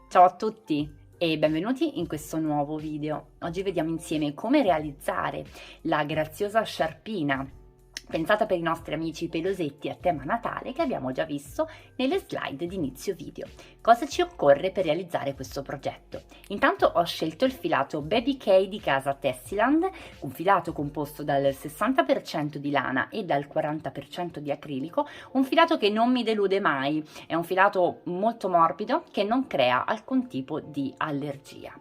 Ciao a tutti e benvenuti in questo nuovo video. Oggi vediamo insieme come realizzare la graziosa sciarpina pensata per i nostri amici pelosetti a tema Natale che abbiamo già visto nelle slide di inizio video. Cosa ci occorre per realizzare questo progetto? Intanto ho scelto il filato Baby K di casa Tessiland, un filato composto dal 60% di lana e dal 40% di acrilico, un filato che non mi delude mai, è un filato molto morbido che non crea alcun tipo di allergia.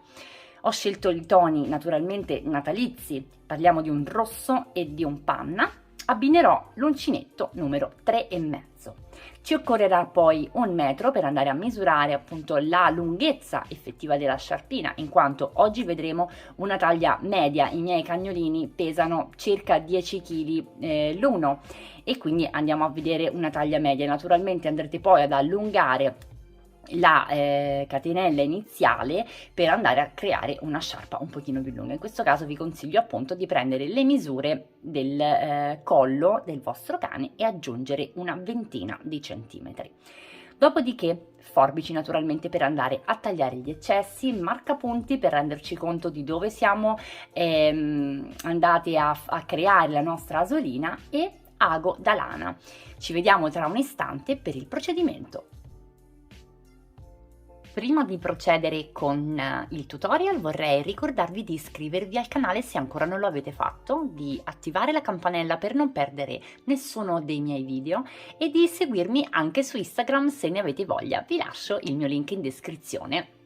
Ho scelto i toni naturalmente natalizi, parliamo di un rosso e di un panna. Abbinerò l'uncinetto numero 3,5. Ci occorrerà poi 1 metro per andare a misurare appunto la lunghezza effettiva della sciarpina, in quanto oggi vedremo una taglia media. I miei cagnolini pesano circa 10 kg l'uno e quindi andiamo a vedere una taglia media. Naturalmente andrete poi ad allungare la catenella iniziale per andare a creare una sciarpa un pochino più lunga. In questo caso vi consiglio appunto di prendere le misure del collo del vostro cane e aggiungere una ventina di centimetri. Dopodiché forbici naturalmente per andare a tagliare gli eccessi, marcapunti per renderci conto di dove siamo andati a creare la nostra asolina e ago da lana. Ci vediamo tra un istante per il procedimento. Prima di procedere con il tutorial vorrei ricordarvi di iscrivervi al canale se ancora non lo avete fatto, di attivare la campanella per non perdere nessuno dei miei video e di seguirmi anche su Instagram se ne avete voglia. Vi lascio il mio link in descrizione.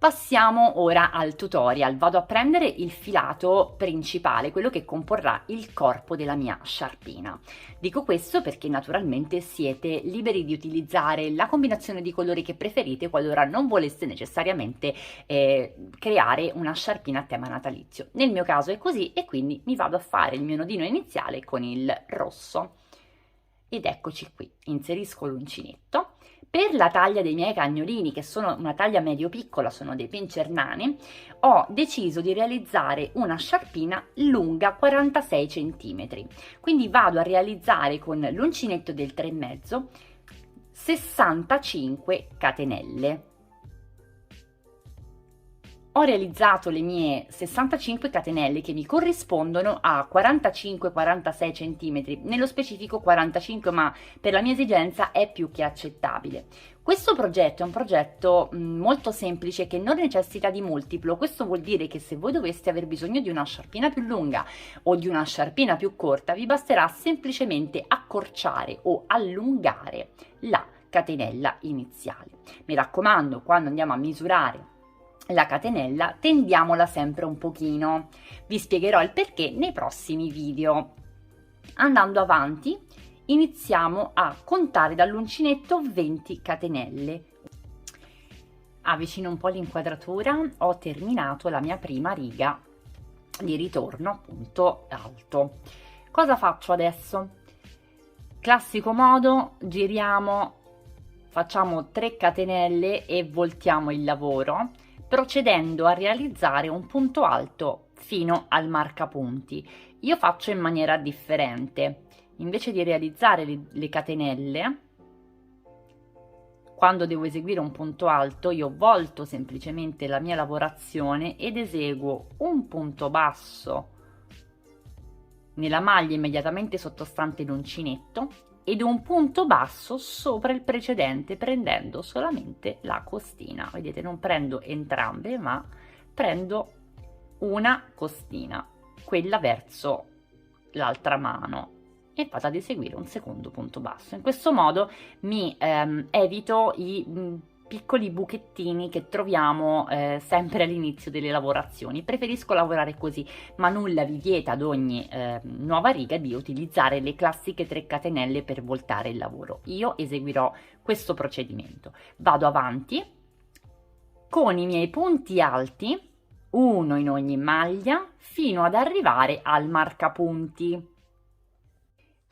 Passiamo ora al tutorial. Vado a prendere il filato principale, quello che comporrà il corpo della mia sciarpina. Dico questo perché naturalmente siete liberi di utilizzare la combinazione di colori che preferite qualora non voleste necessariamente creare una sciarpina a tema natalizio. Nel mio caso è così e quindi mi vado a fare il mio nodino iniziale con il rosso. Ed eccoci qui, inserisco l'uncinetto. Per la taglia dei miei cagnolini, che sono una taglia medio-piccola, sono dei pincher nani, ho deciso di realizzare una sciarpina lunga 46 cm. Quindi vado a realizzare con l'uncinetto del 3,5 65 catenelle. Ho realizzato le mie 65 catenelle che mi corrispondono a 45-46 cm, nello specifico 45, ma per la mia esigenza è più che accettabile. Questo progetto è un progetto molto semplice che non necessita di multiplo. Questo vuol dire che se voi doveste aver bisogno di una sciarpina più lunga o di una sciarpina più corta, vi basterà semplicemente accorciare o allungare la catenella iniziale. Mi raccomando, quando andiamo a misurare la catenella tendiamola sempre un pochino. Vi spiegherò il perché nei prossimi video. Andando avanti iniziamo a contare dall'uncinetto 20 catenelle. Avvicino un po' l'inquadratura, ho terminato la mia prima riga di ritorno appunto alto. Cosa faccio adesso? Classico modo, giriamo, facciamo 3 catenelle e voltiamo il lavoro, procedendo a realizzare un punto alto fino al marcapunti. Io faccio in maniera differente. Invece di realizzare le catenelle, quando devo eseguire un punto alto, io volto semplicemente la mia lavorazione ed eseguo un punto basso nella maglia immediatamente sottostante l'uncinetto ed un punto basso sopra il precedente, prendendo solamente la costina. Vedete, non prendo entrambe, ma prendo una costina, quella verso l'altra mano, e vado ad eseguire un secondo punto basso. In questo modo mi evito i piccoli buchettini che troviamo sempre all'inizio delle lavorazioni. Preferisco lavorare così, ma nulla vi vieta ad ogni nuova riga di utilizzare le classiche 3 catenelle per voltare il lavoro. Io eseguirò questo procedimento. Vado avanti con i miei punti alti, uno in ogni maglia, fino ad arrivare al marcapunti.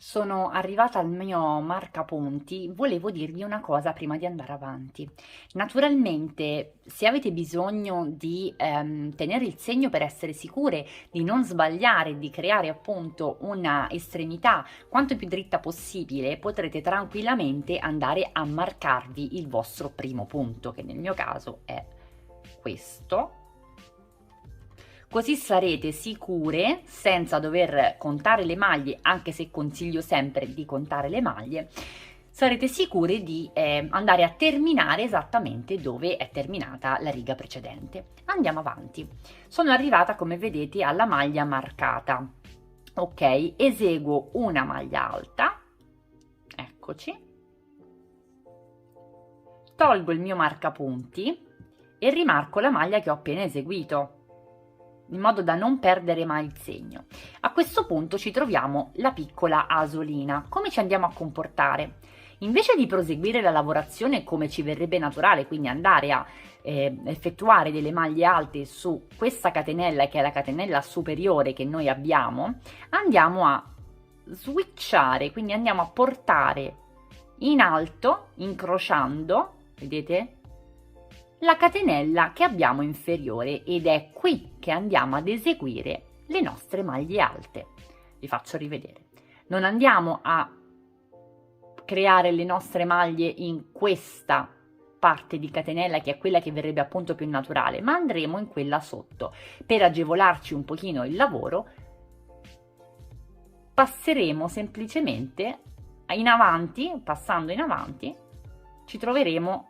Sono arrivata al mio marcapunti, volevo dirvi una cosa prima di andare avanti. Naturalmente, se avete bisogno di tenere il segno per essere sicure di non sbagliare, di creare appunto una estremità quanto più dritta possibile, potrete tranquillamente andare a marcarvi il vostro primo punto, che nel mio caso è questo. Così sarete sicure, senza dover contare le maglie, anche se consiglio sempre di contare le maglie, sarete sicure di andare a terminare esattamente dove è terminata la riga precedente. Andiamo avanti. Sono arrivata, come vedete, alla maglia marcata. Ok, eseguo una maglia alta, eccoci, tolgo il mio marcapunti e rimarco la maglia che ho appena eseguito, in modo da non perdere mai il segno. A questo punto ci troviamo la piccola asolina. Come ci andiamo a comportare? Invece di proseguire la lavorazione come ci verrebbe naturale, quindi andare a effettuare delle maglie alte su questa catenella, che è la catenella superiore che noi abbiamo, andiamo a switchare, quindi andiamo a portare in alto, incrociando, vedete? La catenella che abbiamo inferiore, ed è qui che andiamo ad eseguire le nostre maglie alte. Vi faccio rivedere. Non andiamo a creare le nostre maglie in questa parte di catenella, che è quella che verrebbe appunto più naturale, ma andremo in quella sotto. Per agevolarci un pochino il lavoro, passeremo semplicemente in avanti, passando in avanti, ci troveremo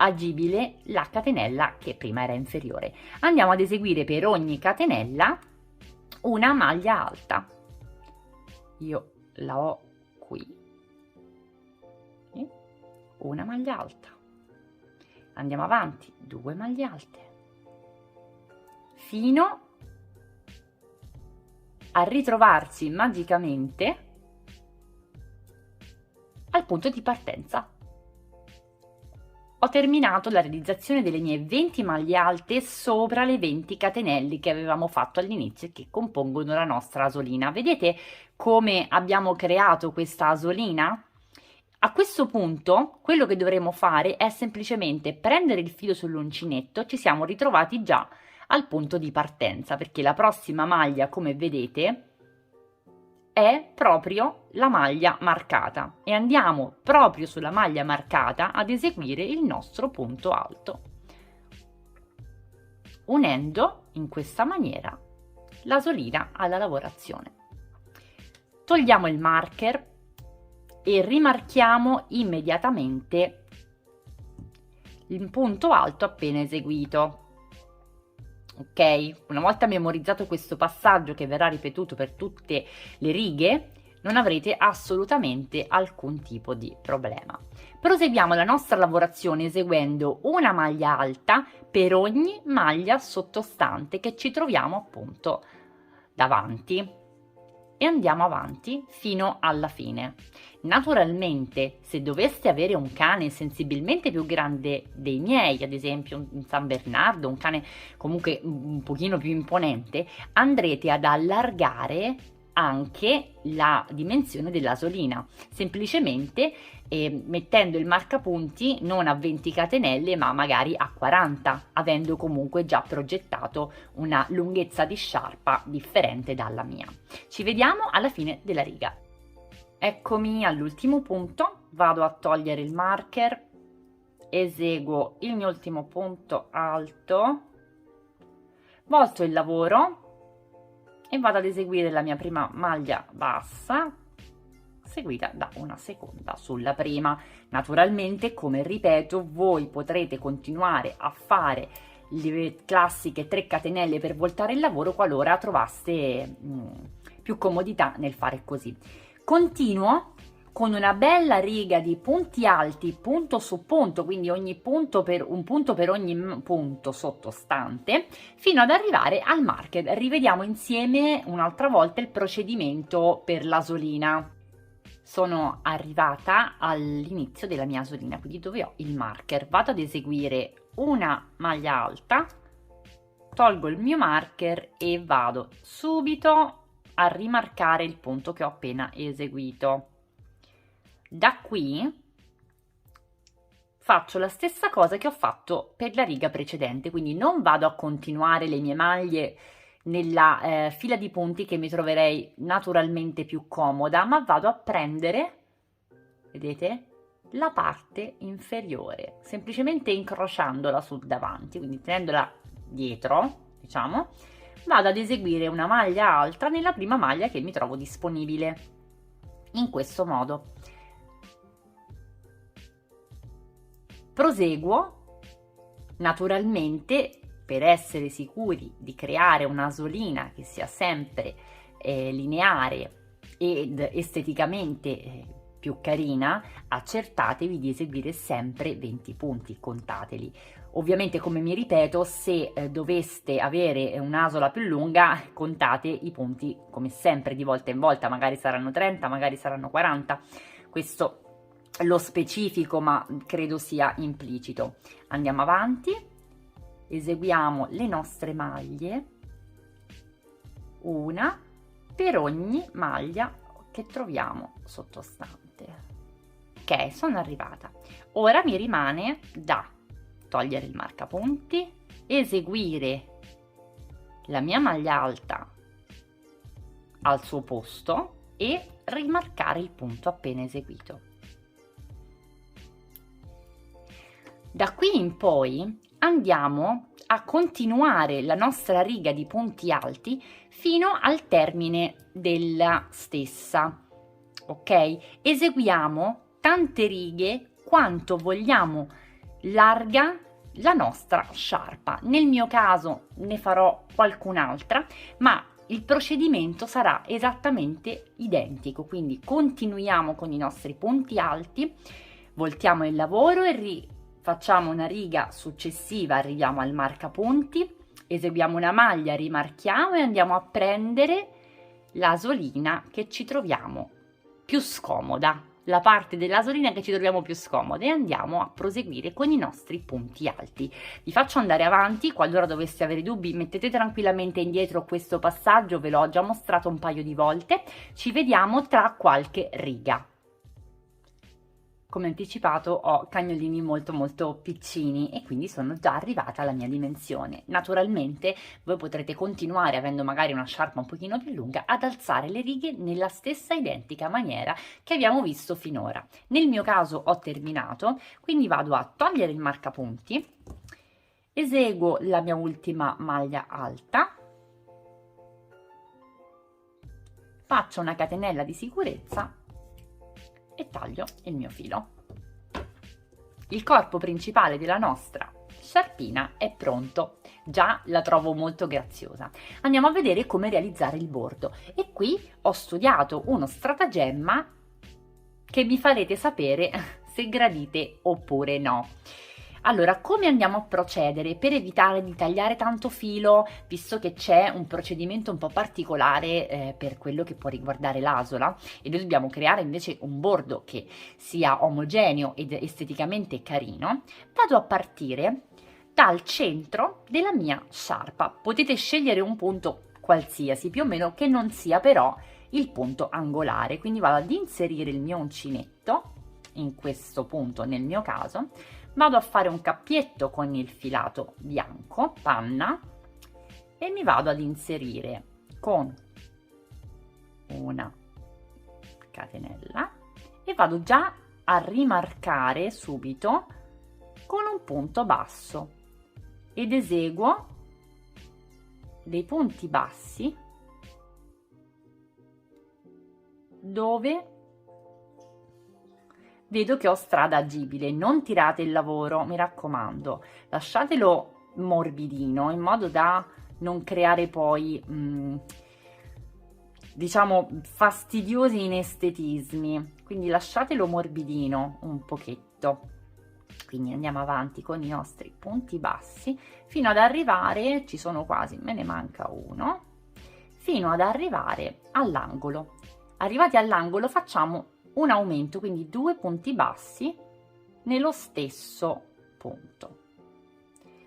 agibile la catenella che prima era inferiore. Andiamo ad eseguire per ogni catenella una maglia alta. Io la ho qui, una maglia alta. Andiamo avanti, 2 maglie alte, fino a ritrovarsi magicamente al punto di partenza. Ho terminato la realizzazione delle mie 20 maglie alte sopra le 20 catenelle che avevamo fatto all'inizio e che compongono la nostra asolina. Vedete come abbiamo creato questa asolina? A questo punto quello che dovremo fare è semplicemente prendere il filo sull'uncinetto. Ci siamo ritrovati già al punto di partenza, perché la prossima maglia, come vedete, è proprio la maglia marcata e andiamo proprio sulla maglia marcata ad eseguire il nostro punto alto, unendo in questa maniera l'asolina alla lavorazione. Togliamo il marker e rimarchiamo immediatamente il punto alto appena eseguito. Ok, una volta memorizzato questo passaggio, che verrà ripetuto per tutte le righe, non avrete assolutamente alcun tipo di problema. Proseguiamo la nostra lavorazione eseguendo una maglia alta per ogni maglia sottostante che ci troviamo appunto davanti e andiamo avanti fino alla fine. Naturalmente, se doveste avere un cane sensibilmente più grande dei miei, ad esempio un San Bernardo, un cane comunque un pochino più imponente, andrete ad allargare anche la dimensione dell'asolina, semplicemente mettendo il marcapunti non a 20 catenelle ma magari a 40, avendo comunque già progettato una lunghezza di sciarpa differente dalla mia. Ci vediamo alla fine della riga. Eccomi all'ultimo punto, vado a togliere il marker, eseguo il mio ultimo punto alto, volto il lavoro e vado ad eseguire la mia prima maglia bassa, seguita da una seconda sulla prima. Naturalmente, come ripeto, voi potrete continuare a fare le classiche 3 catenelle per voltare il lavoro qualora trovaste più comodità nel fare così. Continuo con una bella riga di punti alti, punto su punto, quindi un punto per ogni punto sottostante, fino ad arrivare al marker. Rivediamo insieme un'altra volta il procedimento per l'asolina. Sono arrivata all'inizio della mia asolina, quindi dove ho il marker. Vado ad eseguire una maglia alta, tolgo il mio marker e vado subito a rimarcare il punto che ho appena eseguito. Da qui faccio la stessa cosa che ho fatto per la riga precedente, quindi non vado a continuare le mie maglie nella fila di punti che mi troverei naturalmente più comoda, ma vado a prendere, vedete, la parte inferiore, semplicemente incrociandola sul davanti, quindi tenendola dietro, diciamo, vado ad eseguire una maglia alta nella prima maglia che mi trovo disponibile, in questo modo. Proseguo, naturalmente, per essere sicuri di creare un'asolina che sia sempre lineare ed esteticamente più carina, accertatevi di eseguire sempre 20 punti, contateli. Ovviamente, come mi ripeto, se doveste avere un'asola più lunga, contate i punti come sempre di volta in volta, magari saranno 30, magari saranno 40, questo lo specifico ma credo sia implicito. Andiamo avanti, eseguiamo le nostre maglie, una per ogni maglia che troviamo sottostante. Ok, sono arrivata. Ora mi rimane da togliere il marcapunti, eseguire la mia maglia alta al suo posto e rimarcare il punto appena eseguito. Da qui in poi andiamo a continuare la nostra riga di punti alti fino al termine della stessa, ok? Eseguiamo tante righe quanto vogliamo larga la nostra sciarpa. Nel mio caso ne farò qualcun'altra, ma il procedimento sarà esattamente identico, quindi continuiamo con i nostri punti alti, voltiamo il lavoro e facciamo una riga successiva, arriviamo al marcapunti, eseguiamo una maglia, rimarchiamo e andiamo a prendere l'asolina che ci troviamo più scomoda, la parte dell'asolina che ci troviamo più scomoda, e andiamo a proseguire con i nostri punti alti. Vi faccio andare avanti, qualora doveste avere dubbi mettete tranquillamente indietro questo passaggio, ve l'ho già mostrato un paio di volte, ci vediamo tra qualche riga. Come anticipato ho cagnolini molto piccini e quindi sono già arrivata alla mia dimensione. Naturalmente voi potrete continuare, avendo magari una sciarpa un pochino più lunga, ad alzare le righe nella stessa identica maniera che abbiamo visto finora. Nel mio caso ho terminato, quindi vado a togliere il marcapunti, eseguo la mia ultima maglia alta, faccio una catenella di sicurezza e taglio il mio filo. Il corpo principale della nostra sciarpina è pronto, già la trovo molto graziosa. Andiamo a vedere come realizzare il bordo e qui ho studiato uno stratagemma che mi farete sapere se gradite oppure no. Allora, come andiamo a procedere per evitare di tagliare tanto filo, visto che c'è un procedimento un po' particolare per quello che può riguardare l'asola e noi dobbiamo creare invece un bordo che sia omogeneo ed esteticamente carino, vado a partire dal centro della mia sciarpa. Potete scegliere un punto qualsiasi, più o meno, che non sia però il punto angolare, quindi vado ad inserire il mio uncinetto in questo punto nel mio caso, vado a fare un cappietto con il filato bianco, panna, e mi vado ad inserire con una catenella e vado già a rimarcare subito con un punto basso ed eseguo dei punti bassi dove vedo che ho strada agibile. Non tirate il lavoro, mi raccomando, lasciatelo morbidino in modo da non creare poi diciamo fastidiosi inestetismi, quindi lasciatelo morbidino un pochetto. Quindi andiamo avanti con i nostri punti bassi fino ad arrivare, ci sono quasi, me ne manca uno, fino ad arrivare all'angolo. Arrivati all'angolo facciamo un aumento, quindi 2 punti bassi nello stesso punto.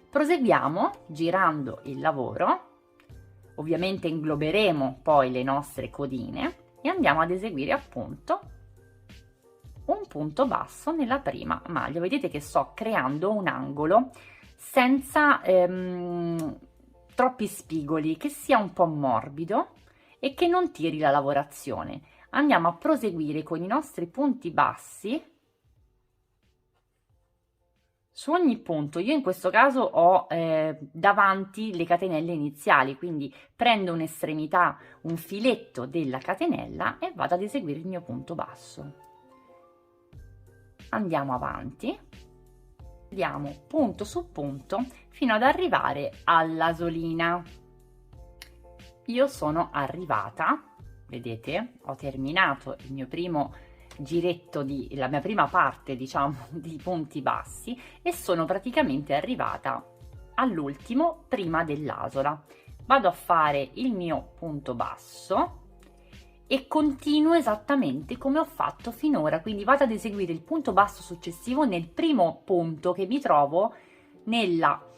Proseguiamo girando il lavoro Ovviamente ingloberemo poi le nostre codine e andiamo ad eseguire appunto un punto basso nella prima maglia. Vedete che sto creando un angolo senza troppi spigoli, che sia un po' morbido e che non tiri la lavorazione. Andiamo a proseguire con i nostri punti bassi su ogni punto. Io in questo caso ho davanti le catenelle iniziali, quindi prendo un'estremità, un filetto della catenella e vado ad eseguire il mio punto basso. Andiamo avanti, andiamo punto su punto fino ad arrivare all'asolina. Io sono arrivata, vedete, ho terminato il mio primo giretto la mia prima parte, diciamo, di punti bassi e sono praticamente arrivata all'ultimo prima dell'asola. Vado a fare il mio punto basso e continuo esattamente come ho fatto finora, quindi vado ad eseguire il punto basso successivo nel primo punto che mi trovo nella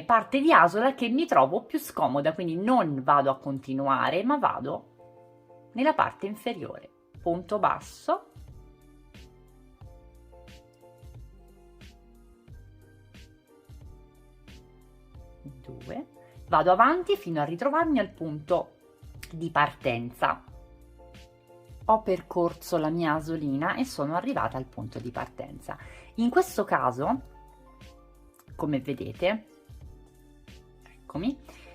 parte di asola che mi trovo più scomoda, quindi non vado a continuare ma vado nella parte inferiore. Punto basso, due, vado avanti fino a ritrovarmi al punto di partenza. Ho percorso la mia asolina e sono arrivata al punto di partenza. In questo caso, come vedete, eccomi,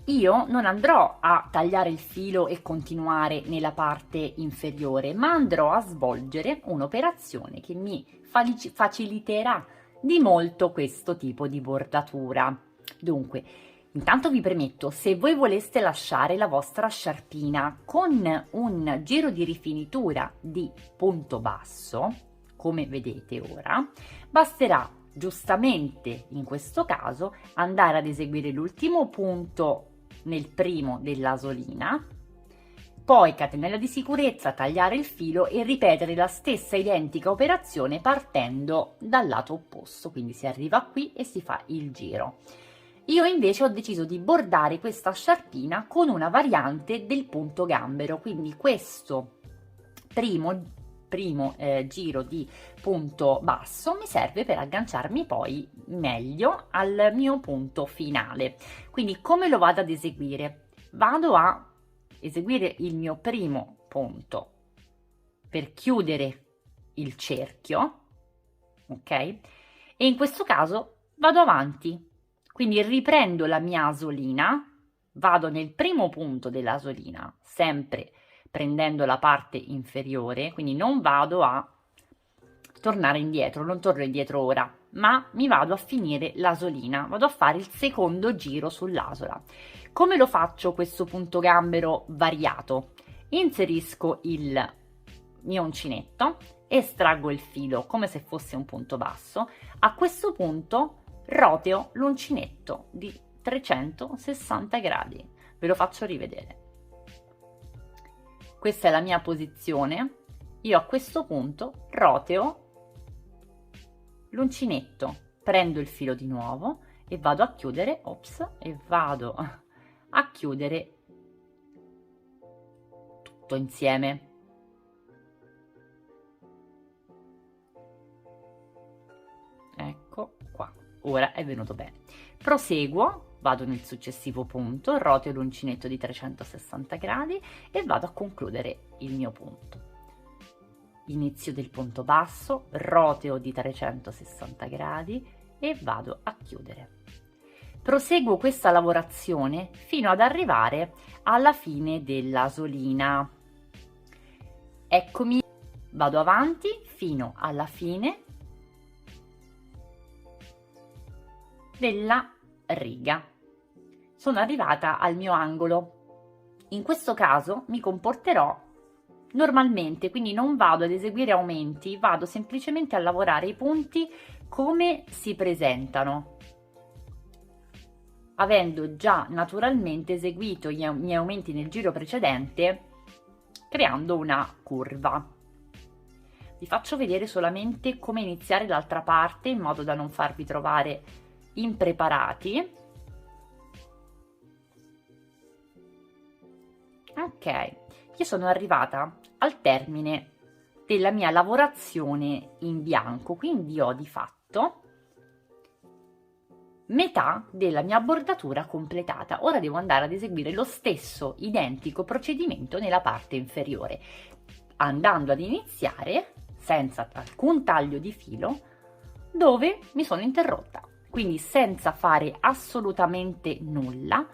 io non andrò a tagliare il filo e continuare nella parte inferiore, ma andrò a svolgere un'operazione che mi faciliterà di molto questo tipo di bordatura. Dunque, intanto vi premetto, se voi voleste lasciare la vostra sciarpina con un giro di rifinitura di punto basso, come vedete ora, basterà giustamente in questo caso andare ad eseguire l'ultimo punto nel primo dell'asolina, poi catenella di sicurezza, tagliare il filo e ripetere la stessa identica operazione partendo dal lato opposto, quindi si arriva qui e si fa il giro. Io invece ho deciso di bordare questa sciarpina con una variante del punto gambero, quindi questo primo giro di punto basso mi serve per agganciarmi poi meglio al mio punto finale. Quindi come lo vado ad eseguire? Vado a eseguire il mio primo punto per chiudere il cerchio, ok? E in questo caso vado avanti, quindi riprendo la mia asolina, vado nel primo punto dell'asolina, sempre prendendo la parte inferiore, quindi non vado a tornare indietro, non torno indietro ora, ma mi vado a finire l'asolina, vado a fare il secondo giro sull'asola. Come lo faccio questo punto gambero variato? Inserisco il mio uncinetto, estraggo il filo come se fosse un punto basso, a questo punto roteo l'uncinetto di 360 gradi, ve lo faccio rivedere. Questa è la mia posizione, io a questo punto roteo l'uncinetto, prendo il filo di nuovo e vado a chiudere, e vado a chiudere tutto insieme. Ecco qua, ora è venuto bene. Proseguo, vado nel successivo punto, roteo l'uncinetto di 360 gradi e vado a concludere il mio punto. Inizio del punto basso, roteo di 360 gradi e vado a chiudere. Proseguo questa lavorazione fino ad arrivare alla fine dell'asolina. Eccomi, vado avanti fino alla fine della riga. Sono arrivata al mio angolo. In questo caso mi comporterò normalmente, quindi non vado ad eseguire aumenti, vado semplicemente a lavorare i punti come si presentano, avendo già naturalmente eseguito i miei aumenti nel giro precedente, creando una curva. Vi faccio vedere solamente come iniziare l'altra parte in modo da non farvi trovare impreparati. Ok, io sono arrivata al termine della mia lavorazione in bianco, quindi ho di fatto metà della mia bordatura completata. Ora devo andare ad eseguire lo stesso identico procedimento nella parte inferiore, andando ad iniziare senza alcun taglio di filo dove mi sono interrotta. Quindi senza fare assolutamente nulla,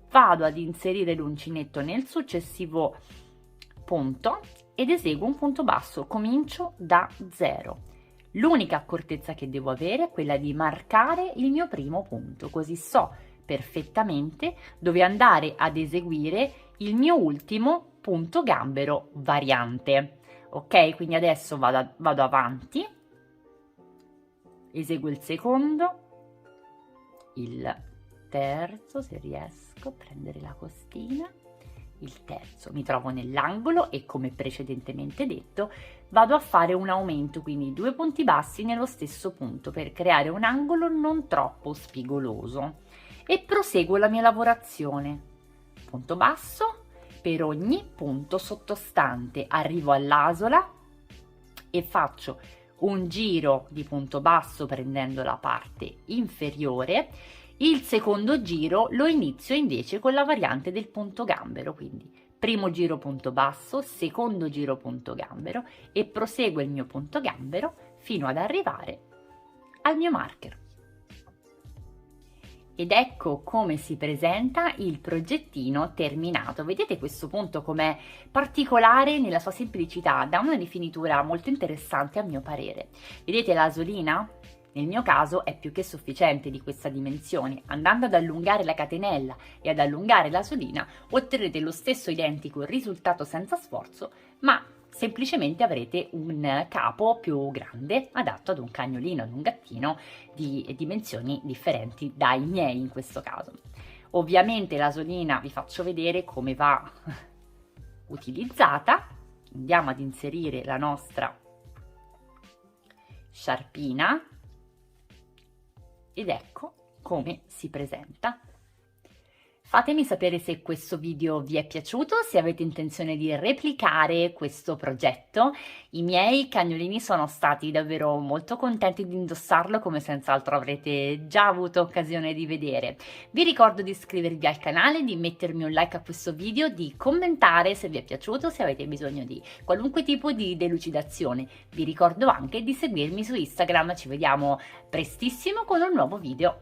vado ad inserire l'uncinetto nel successivo punto ed eseguo un punto basso, comincio da 0. L'unica accortezza che devo avere è quella di marcare il mio primo punto, così so perfettamente dove andare ad eseguire il mio ultimo punto gambero variante. Ok, quindi adesso vado avanti, eseguo il secondo, il terzo, se riesco a prendere la costina, il terzo, mi trovo nell'angolo e come precedentemente detto vado a fare un aumento, quindi 2 punti bassi nello stesso punto per creare un angolo non troppo spigoloso e proseguo la mia lavorazione. Punto basso per ogni punto sottostante, arrivo all'asola e faccio un giro di punto basso prendendo la parte inferiore. Il secondo giro lo inizio invece con la variante del punto gambero, quindi primo giro punto basso, secondo giro punto gambero e proseguo il mio punto gambero fino ad arrivare al mio marker. Ed ecco come si presenta il progettino terminato. Vedete questo punto com'è particolare nella sua semplicità, dà una rifinitura molto interessante a mio parere. Vedete l'asolina? Nel mio caso è più che sufficiente di questa dimensione. Andando ad allungare la catenella e ad allungare la solina otterrete lo stesso identico risultato senza sforzo, ma semplicemente avrete un capo più grande adatto ad un cagnolino, ad un gattino di dimensioni differenti dai miei in questo caso. Ovviamente la solina vi faccio vedere come va utilizzata. Andiamo ad inserire la nostra sciarpina ed ecco come si presenta. Fatemi sapere se questo video vi è piaciuto, se avete intenzione di replicare questo progetto. I miei cagnolini sono stati davvero molto contenti di indossarlo, come senz'altro avrete già avuto occasione di vedere. Vi ricordo di iscrivervi al canale, di mettermi un like a questo video, di commentare se vi è piaciuto, se avete bisogno di qualunque tipo di delucidazione. Vi ricordo anche di seguirmi su Instagram, ci vediamo prestissimo con un nuovo video.